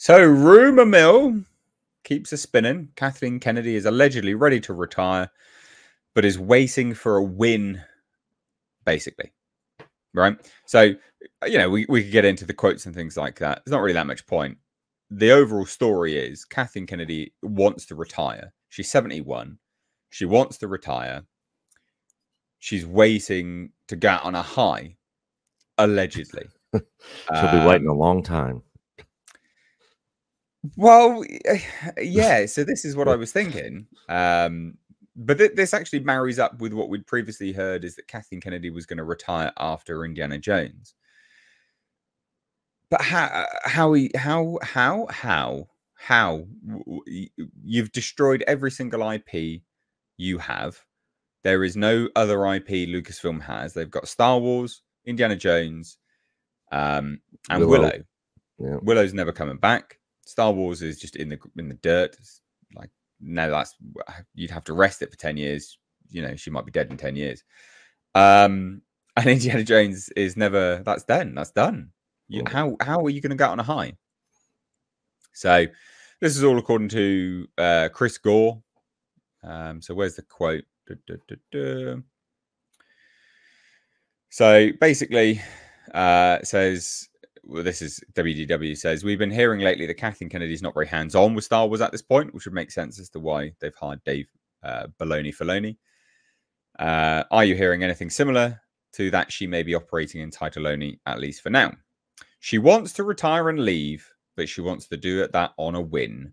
So rumor mill keeps us spinning. Kathleen Kennedy is allegedly ready to retire, but is waiting for a win, basically. Right? So, you know, we could get into the quotes and things like that. There's not really that much point. The overall story is Kathleen Kennedy wants to retire. She's 71. She wants to retire. She's waiting to get on a high, allegedly. She'll be waiting a long time. Well, yeah. So this is what I was thinking. But this actually marries up with what we'd previously heard, is that Kathleen Kennedy was going to retire after Indiana Jones. But how you've destroyed every single IP you have. There is no other IP Lucasfilm has. They've got Star Wars, Indiana Jones, and Willow. Yeah. Willow's never coming back. Star Wars is just in the dirt. It's like, no, you'd have to rest it for 10 years. You know, she might be dead in 10 years. And Indiana Jones is never. That's done. That's done. How are you going to get on a high? So this is all according to Chris Gore. So where's the quote? So basically, says, well, this is WDW says, we've been hearing lately that Kathleen Kennedy's not very hands-on with Star Wars at this point, which would make sense as to why they've hired Dave Filoni. Are you hearing anything similar to that? She may be operating in title only, at least for now. She wants to retire and leave, but she wants to do that on a win.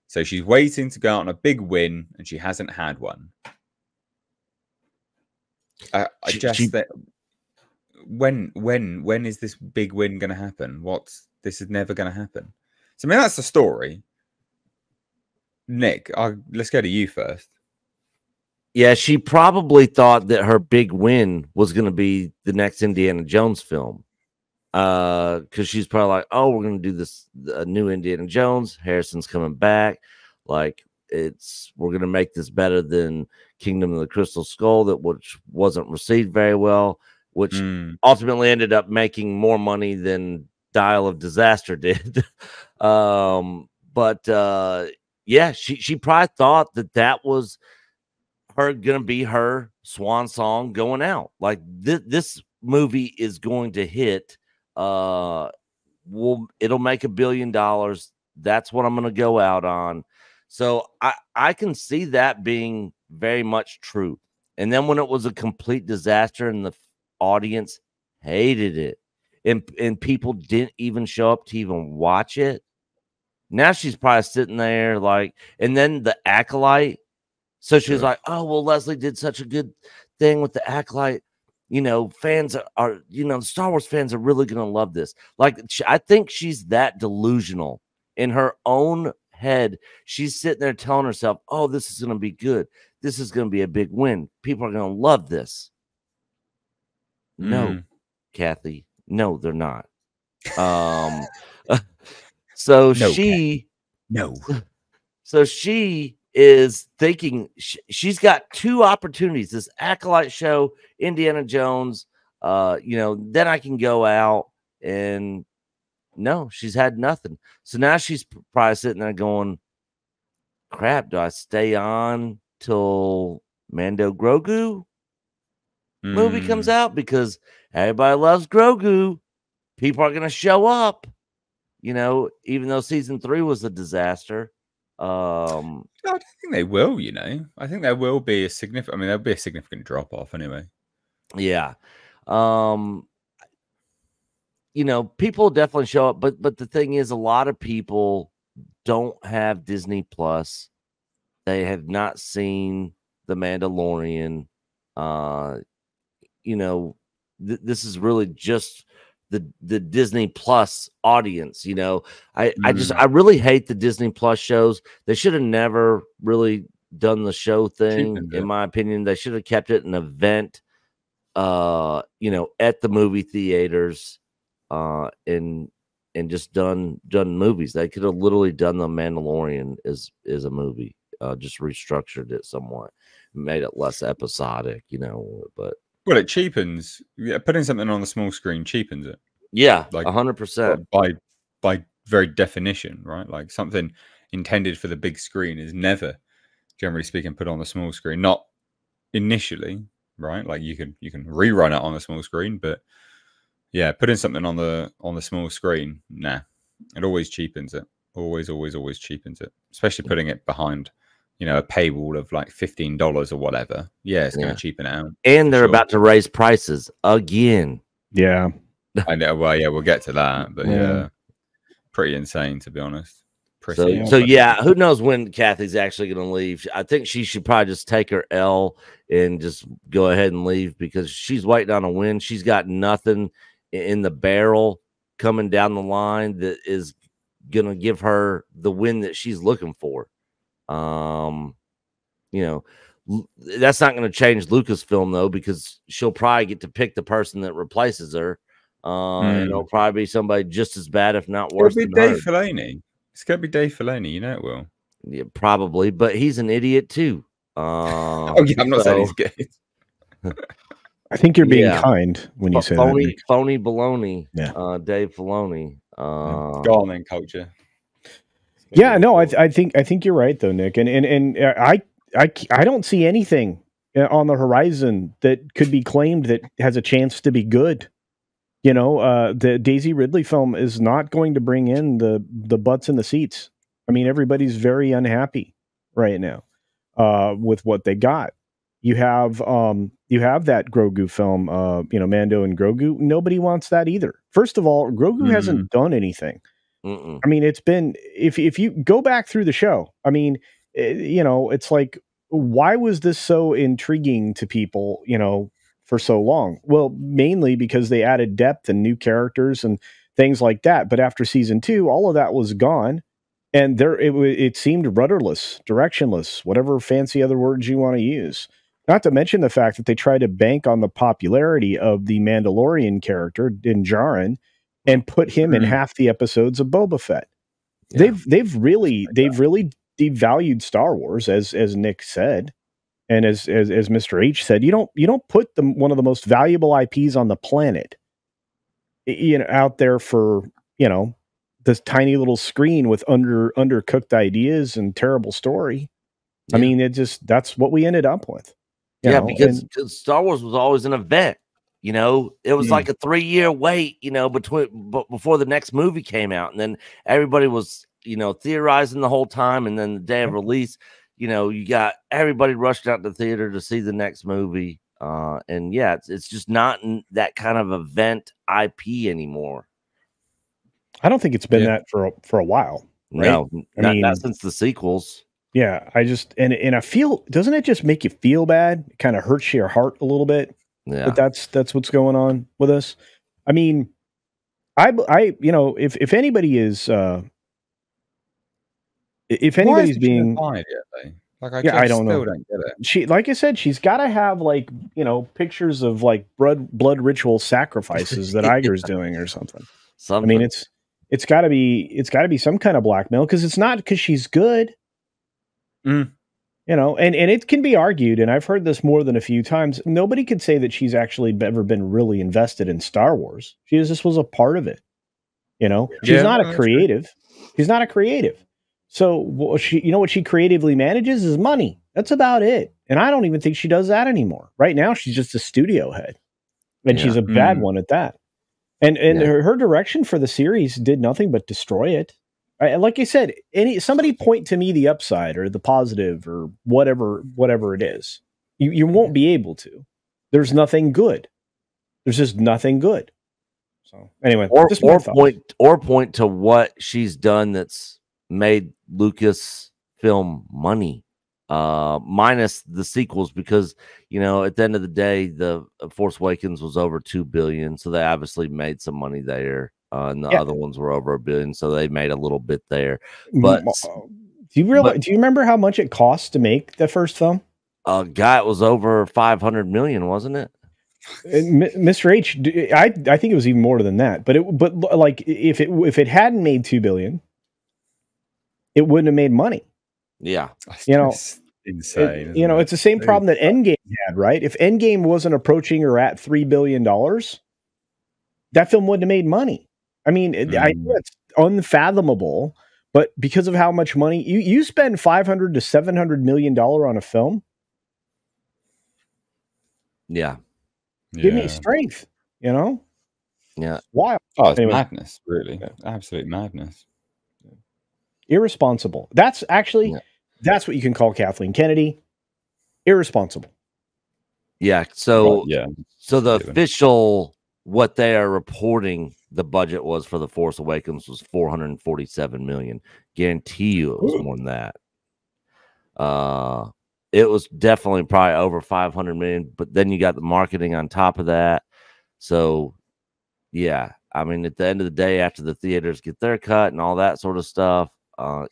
So she's waiting to go out on a big win, and she hasn't had one. When is this big win going to happen? This is never going to happen. So I mean, that's the story. Nick, let's go to you first. Yeah, she probably thought that her big win was going to be the next Indiana Jones film. Because she's probably like, oh, we're going to do this new Indiana Jones. Harrison's coming back. Like, we're going to make this better than Kingdom of the Crystal Skull, which wasn't received very well, which ultimately ended up making more money than Dial of Disaster did. Yeah, she probably thought that was her going to be her swan song going out. Like, this movie is going to hit. It'll make $1 billion. That's what I'm going to go out on. So I can see that being very much true. And then when it was a complete disaster and the audience hated it, and people didn't even show up to even watch it, now she's probably sitting there like, and then the Acolyte. So she was like, oh, well, Leslie did such a good thing with the Acolyte. You know, fans are, Star Wars fans are really going to love this. Like, I think she's that delusional in her own head. She's sitting there telling herself, oh, this is going to be good. This is going to be a big win. People are going to love this. No, Kathy. No, they're not. So she is thinking she's got two opportunities: this Acolyte show, Indiana Jones. Then I can go out, and no, she's had nothing. So now she's probably sitting there going, "Crap, do I stay on till Mando Grogu movie comes out? Because everybody loves Grogu. People are going to show up, even though season 3 was a disaster." I don't think they will, I think there will be a significant, there'll be a significant drop off anyway. Yeah. People definitely show up, but the thing is, a lot of people don't have Disney Plus. They have not seen The Mandalorian. This is really just the Disney Plus audience. I really hate the Disney Plus shows. They should have never really done the show thing. In my opinion, they should have kept it an event, at the movie theaters, and just done movies. They could have literally done The Mandalorian as a movie, just restructured it somewhat, made it less episodic, but. Well, it cheapens. Yeah, putting something on the small screen cheapens it. Yeah, like 100%. By very definition, right? Like something intended for the big screen is never, generally speaking, put on the small screen. Not initially, right? Like you can rerun it on the small screen, but yeah, putting something on the small screen, nah, it always cheapens it. Always cheapens it, especially putting it behind, a paywall of like $15 or whatever. Yeah, it's going to cheapen it out. And they're about to raise prices again. Yeah, I know. Well, yeah, we'll get to that, but yeah, pretty insane to be honest. So yeah, who knows when Kathy's actually going to leave? I think she should probably just take her L and just go ahead and leave because she's waiting on a win. She's got nothing in the barrel coming down the line that is going to give her the win that she's looking for. That's not going to change Lucasfilm though, because she'll probably get to pick the person that replaces her. And it'll probably be somebody just as bad, if not worse. It'll be Dave Filoni. It's going to be Dave Filoni, it will. Yeah, probably, but he's an idiot too. I'm not saying he's good. I think you're being kind when you say that. Phony baloney. Yeah. Dave Filoni. Go on then, culture. Yeah, no, I think you're right though, Nick, and I don't see anything on the horizon that could be claimed that has a chance to be good. The Daisy Ridley film is not going to bring in the butts in the seats. I mean, everybody's very unhappy right now with what they got. You have that Grogu film, Mando and Grogu. Nobody wants that either. First of all, Grogu hasn't done anything. I mean, it's been, if you go back through the show, I mean, it's like, why was this so intriguing to people, for so long? Well, mainly because they added depth and new characters and things like that. But after season 2, all of that was gone. And it seemed rudderless, directionless, whatever fancy other words you want to use. Not to mention the fact that they tried to bank on the popularity of the Mandalorian character, Din Djarin, and put him in half the episodes of Boba Fett. Yeah. They've really devalued Star Wars, as Nick said, and as Mr. H said. You don't put one of the most valuable IPs on the planet, out there for this tiny little screen with undercooked ideas and terrible story. Yeah. I mean, that's what we ended up with. Because Star Wars was always an event. It was like a 3-year wait, before the next movie came out. And then everybody was, theorizing the whole time. And then the day of release, you got everybody rushed out to the theater to see the next movie. And yeah, it's just not that kind of event IP anymore. I don't think it's been that for a while. Right? No, not since the sequels. Yeah, I just and I feel, doesn't it just make you feel bad? It kind of hurts your heart a little bit. Yeah, but that's what's going on with us. I mean, if anybody is if anybody's being I don't know. Don't get it. She, like I said, she's got to have pictures of blood ritual sacrifices that Iger's doing or something. I mean, it's got to be some kind of blackmail, because it's not because she's good. And it can be argued, and I've heard this more than a few times. Nobody could say that she's actually ever been really invested in Star Wars. This was a part of it. She's not a creative. She's not a creative. So what she creatively manages is money. That's about it. And I don't even think she does that anymore. Right now, she's just a studio head, and she's a bad one at that. And her direction for the series did nothing but destroy it. Like I said, somebody point to me the upside or the positive or whatever it is. You won't be able to. There's nothing good. There's just nothing good. So anyway, or point to what she's done that's made Lucasfilm money, minus the sequels, because at the end of the day, the Force Awakens was over $2 billion, so they obviously made some money there. And the other ones were over $1 billion, so they made a little bit there. But do you remember how much it cost to make the first film? Guy, it was over 500 million, wasn't it? Mr. H, I think it was even more than that. But if it hadn't made $2 billion, it wouldn't have made money. Yeah, it's insane. It's the same problem that Endgame had, right? If Endgame wasn't approaching or at $3 billion, that film wouldn't have made money. I mean, I know it's unfathomable, but because of how much money you spend $500 to $700 million on a film, Yeah. give me strength, you know? Yeah. Wild. Oh, it's Anyway. madness, really. Absolute madness. Irresponsible. That's actually that's what you can call Kathleen Kennedy. Irresponsible. Yeah. So yeah. So the official, what they are reporting the budget was for The Force Awakens was $447 million. Guarantee you it was more than that. It was definitely probably over $500 million, but then you got the marketing on top of that. So yeah, I mean, at the end of the day, after the theaters get their cut and all that sort of stuff,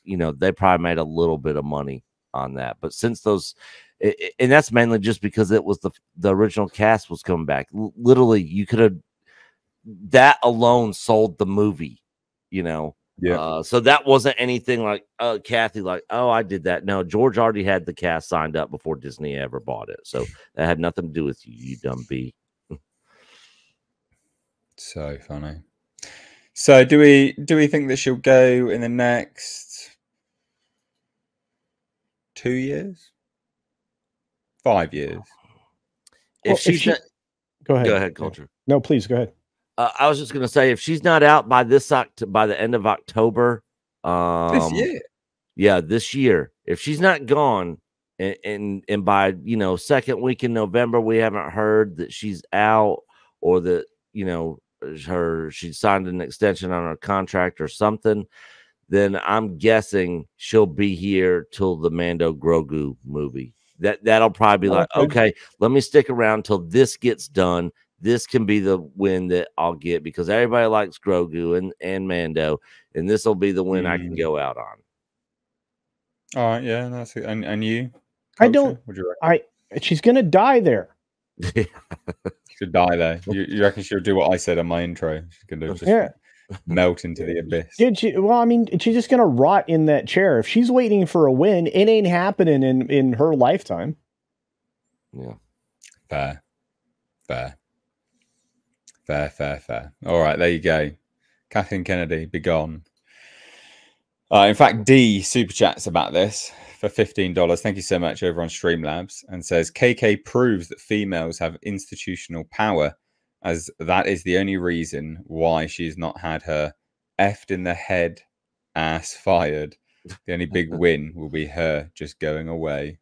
you know, they probably made a little bit of money on that. But since those, and that's mainly just because it was the original cast was coming back. Literally, you could have, that alone sold the movie, you know. Yeah. So that wasn't anything like Kathy, like, oh, I did that. No, George already had the cast signed up before Disney ever bought it. So that had nothing to do with you, you dumb bee. So funny. So do we think that she'll go in the next 2 years? 5 years? If she's not, go ahead, Culture. No, please go ahead. I was just gonna say, if she's not out by by the end of October, this year, yeah, this year, if she's not gone, and by, you know, second week in November, we haven't heard that she's out, or that, you know, she signed an extension on her contract or something, then I'm guessing she'll be here till the Mando Grogu movie. That'll probably be like, okay, let me stick around till this gets done. This can be the win that I'll get because everybody likes Grogu and Mando, and this will be the win I can go out on. All right, yeah, that's it. And you? Culture? I don't. What do you reckon? She's gonna die there. She'll die there. You reckon she'll do what I said on my intro? She's gonna just melt into the abyss. Well, I mean, she's just gonna rot in that chair. If she's waiting for a win, it ain't happening in her lifetime. Yeah. Fair. All right, there you go. Kathleen Kennedy, be gone. In fact, D super chats about this for $15. Thank you so much over on Streamlabs, and says KK proves that females have institutional power, as that is the only reason why she's not had her effed in the head ass fired. The only big win will be her just going away.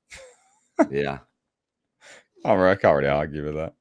Yeah. I can't really argue with that.